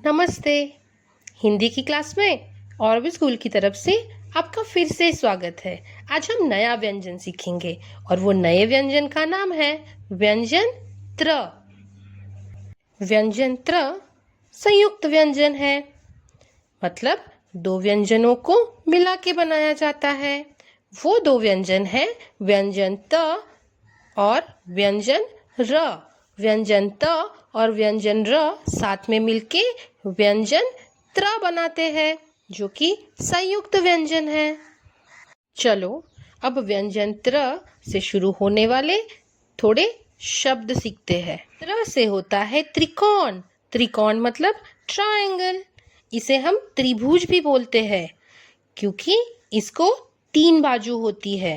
नमस्ते। हिंदी की क्लास में और भी स्कूल की तरफ से आपका फिर से स्वागत है। आज हम नया व्यंजन सीखेंगे और वो नए व्यंजन का नाम है व्यंजन त्र। व्यंजन त्र संयुक्त व्यंजन है, मतलब दो व्यंजनों को मिला के बनाया जाता है। वो दो व्यंजन है व्यंजन त और व्यंजन र। व्यंजन त और व्यंजन र साथ में मिलके व्यंजन त्र बनाते हैं, जो कि संयुक्त व्यंजन है। चलो अब व्यंजन त्र से शुरू होने वाले थोड़े शब्द सीखते हैं। त्र से होता है त्रिकोण। त्रिकोण मतलब ट्रायंगल। इसे हम त्रिभुज भी बोलते हैं क्योंकि इसको 3 बाजू होती है।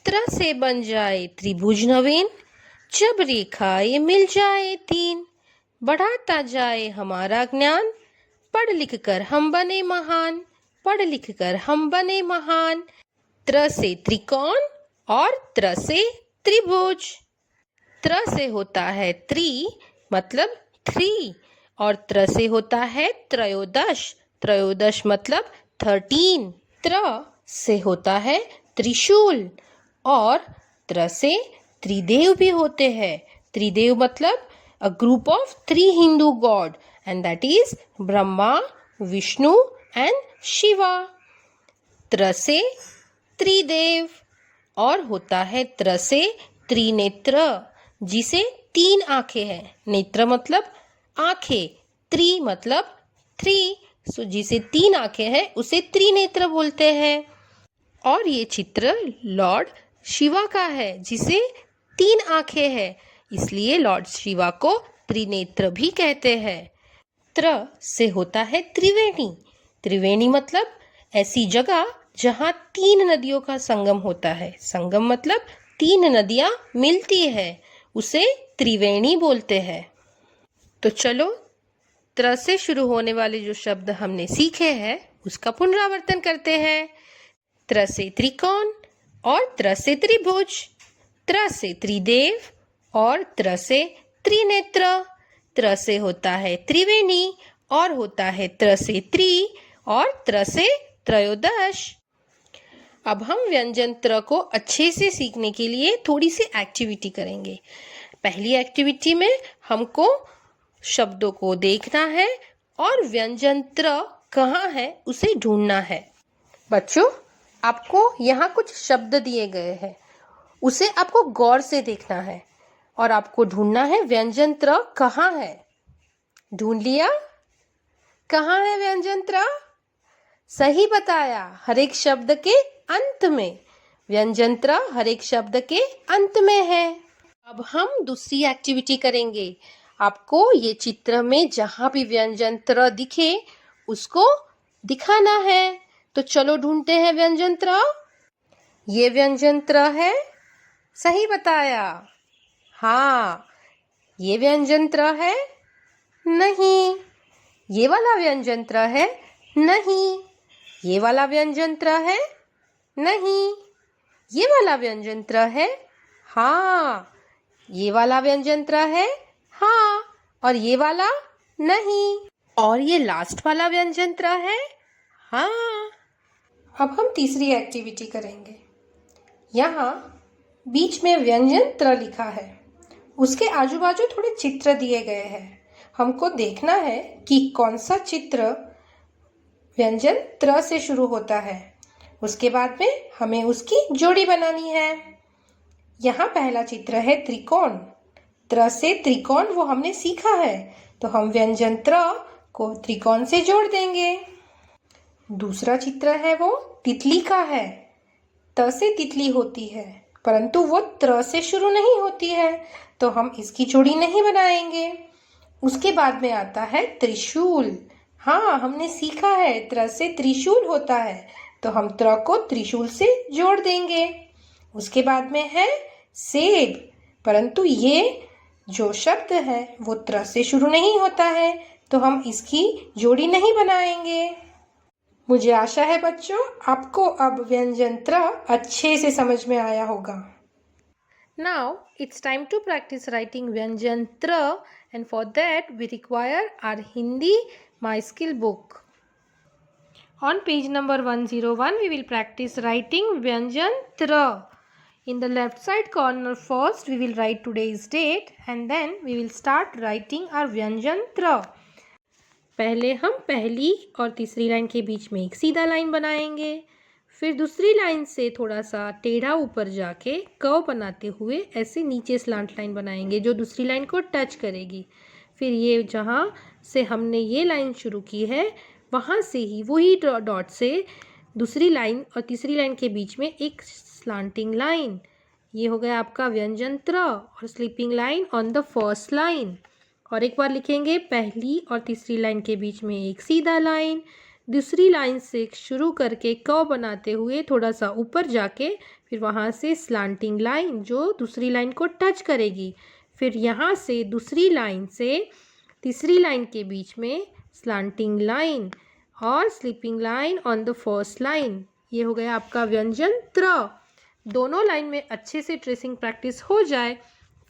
त्र से बन जाए त्रिभुज नवीन, जब रेखाएं मिल जाए 3, बढ़ाता जाए हमारा ज्ञान, पढ़ लिख कर हम बने महान, पढ़ लिख कर हम बने महान। त्र से त्रिकोण और त्र से त्रिभुज। त्र से होता है त्रि मतलब 3 और त्र से होता है त्रयोदश। त्रयोदश मतलब 13। त्र से होता है त्रिशूल और त्र से त्रिदेव भी होते हैं। त्रिदेव मतलब a group of 3 Hindu god, and that is Brahma, Vishnu and Shiva. त्र से त्रिदेव और होता है त्र से त्रिनेत्र, जिसे 3 आंखें हैं। नेत्र मतलब आंखें, त्रि मतलब 3, सो जिसे 3 आंखें हैं उसे त्रिनेत्र बोलते हैं। और ये चित्र लॉर्ड शिवा का है, जिसे 3 आंखें हैं, इसलिए लॉर्ड शिवा को त्रिनेत्र भी कहते हैं। त्र से होता है त्रिवेणी। त्रिवेणी मतलब ऐसी जगह जहाँ 3 नदियों का संगम होता है। संगम मतलब 3 नदियाँ मिलती है, उसे त्रिवेणी बोलते हैं। तो चलो त्र से शुरू होने वाले जो शब्द हमने सीखे हैं उसका पुनरावर्तन करते हैं। त्र से त्रिकोण और त्र से त्रिभुज, त्र से त्रिदेव और त्र से त्रिनेत्र, त्र से होता है त्रिवेणी और होता है त्र से त्रि और त्र से त्रयोदश। अब हम व्यंजन त्र को अच्छे से सीखने के लिए थोड़ी सी एक्टिविटी करेंगे। पहली एक्टिविटी में हमको शब्दों को देखना है और व्यंजन त्र कहाँ है उसे ढूंढना है। बच्चों, आपको यहाँ कुछ शब्द दिए गए हैं, उसे आपको गौर से देखना है और आपको ढूंढना है व्यंजन त्र कहाँ है। ढूंढ लिया? कहाँ है व्यंजन त्र? सही बताया, हर एक शब्द के अंत में। व्यंजन त्र हर एक शब्द के अंत में है। अब हम दूसरी एक्टिविटी करेंगे। आपको ये चित्र में जहाँ भी व्यंजन त्र दिखे उसको दिखाना है। तो चलो ढूंढते हैं व्यंजन त्र। ये व्यंजन त्र है? सही बताया। हाँ, ये व्यंजन त्र है? नहीं। ये वाला व्यंजन त्र है? नहीं। ये वाला व्यंजन त्र है? नहीं। ये वाला व्यंजन त्र है? हाँ। ये वाला व्यंजन त्र है? हाँ। और ये वाला? नहीं। और ये लास्ट वाला व्यंजन त्र है? हाँ। अब हम तीसरी एक्टिविटी करेंगे। यहाँ बीच में व्यंजन त्र लिखा है, उसके आजू बाजू थोड़े चित्र दिए गए हैं। हमको देखना है कि कौन सा चित्र व्यंजन त्र से शुरू होता है। उसके बाद में हमें उसकी जोड़ी बनानी है। यहाँ पहला चित्र है त्रिकोण। त्र से त्रिकोण वो हमने सीखा है, तो हम व्यंजन त्र को त्रिकोण से जोड़ देंगे। दूसरा चित्र है वो तितली का है। त से तितली होती है, परंतु वो त्र से शुरू नहीं होती है, तो हम इसकी जोड़ी नहीं बनाएंगे। उसके बाद में आता है त्रिशूल। हाँ, हमने सीखा है त्र से त्रिशूल होता है, तो हम त्र को त्रिशूल से जोड़ देंगे। उसके बाद में है सेब, परंतु ये जो शब्द है वो त्र से शुरू नहीं होता है, तो हम इसकी जोड़ी नहीं बनाएंगे। मुझे आशा है बच्चों आपको अब व्यंजन त्र अच्छे से समझ में आया होगा। Now it's time to practice writing व्यंजन त्र and for that we require our Hindi My Skill book. On page number 101 we will practice writing Vyanjan Tra. In the left side corner first we will write today's date and then we will start writing our Vyanjan Tra. पहले हम पहली और तीसरी line के बीच में एक सीधा line बनाएंगे, फिर दूसरी लाइन से थोड़ा सा टेढ़ा ऊपर जाके कर्व बनाते हुए ऐसे नीचे स्लांट लाइन बनाएंगे जो दूसरी लाइन को टच करेगी। फिर ये जहाँ से हमने ये लाइन शुरू की है वहाँ से ही वही डॉट से दूसरी लाइन और तीसरी लाइन के बीच में एक स्लांटिंग लाइन, ये हो गया आपका व्यंजन त्र और sleeping line on the first line. और एक बार लिखेंगे पहली और तीसरी लाइन के बीच में एक सीधा लाइन, दूसरी लाइन से शुरू करके कर्व बनाते हुए थोड़ा सा ऊपर जाके फिर वहाँ से स्लांटिंग लाइन जो दूसरी लाइन को टच करेगी, फिर यहाँ से दूसरी लाइन से तीसरी लाइन के बीच में स्लांटिंग लाइन और sleeping line on the first line. ये हो गया आपका व्यंजन त्र। दोनों लाइन में अच्छे से ट्रेसिंग प्रैक्टिस हो जाए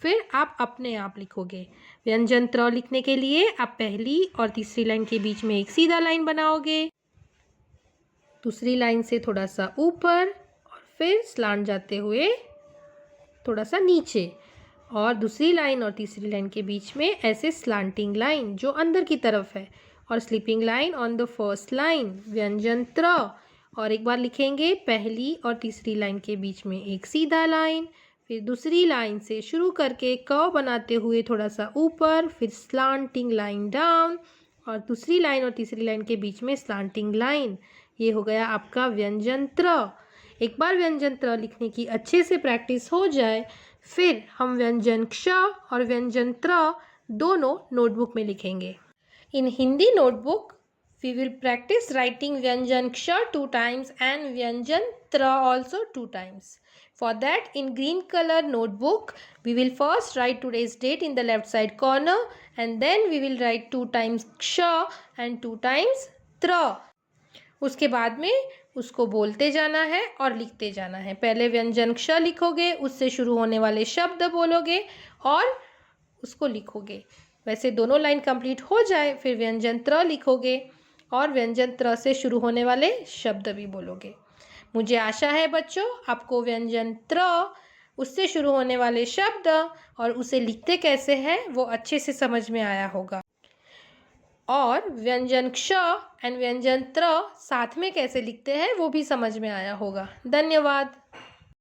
फिर आप अपने आप लिखोगे। व्यंजन त्र लिखने के लिए आप पहली और तीसरी लाइन के बीच में एक सीधा लाइन बनाओगे, दूसरी लाइन से थोड़ा सा ऊपर और फिर स्लांट जाते हुए थोड़ा सा नीचे, और दूसरी लाइन और तीसरी लाइन के बीच में ऐसे स्लांटिंग लाइन जो अंदर की तरफ है और sleeping line on the first line, व्यंजन त्र। और एक बार लिखेंगे पहली और तीसरी लाइन के बीच में एक सीधा लाइन, फिर दूसरी लाइन से शुरू करके कर्व बनाते हुए थोड़ा सा ऊपर, फिर स्लांटिंग लाइन डाउन और दूसरी लाइन और तीसरी लाइन के बीच में स्लांटिंग लाइन। ये हो गया आपका व्यंजन त्र। एक बार व्यंजन त्र लिखने की अच्छे से प्रैक्टिस हो जाए फिर हम व्यंजन क्ष और व्यंजन त्र दोनों नोटबुक में लिखेंगे। In Hindi notebook we will practice writing Vyanjan Ksha 2 times and Vyanjan Tra also 2 times. For that, in green color notebook, we will first write today's date in the left side corner and then we will write 2 times Ksha and 2 times Tra. उसके बाद में उसको बोलते जाना है और लिखते जाना है। पहले व्यंजन क्ष लिखोगे, उससे शुरू होने वाले शब्द बोलोगे और उसको लिखोगे। वैसे दोनों लाइन कंप्लीट हो जाए फिर व्यंजन त्र लिखोगे और व्यंजन त्र से शुरू होने वाले शब्द भी बोलोगे। मुझे आशा है बच्चों आपको व्यंजन त्र, उससे शुरू होने वाले शब्द और उसे लिखते कैसे हैं वो अच्छे से समझ में आया होगा, और व्यंजन क्ष एंड व्यंजन त्र साथ में कैसे लिखते हैं वो भी समझ में आया होगा। धन्यवाद।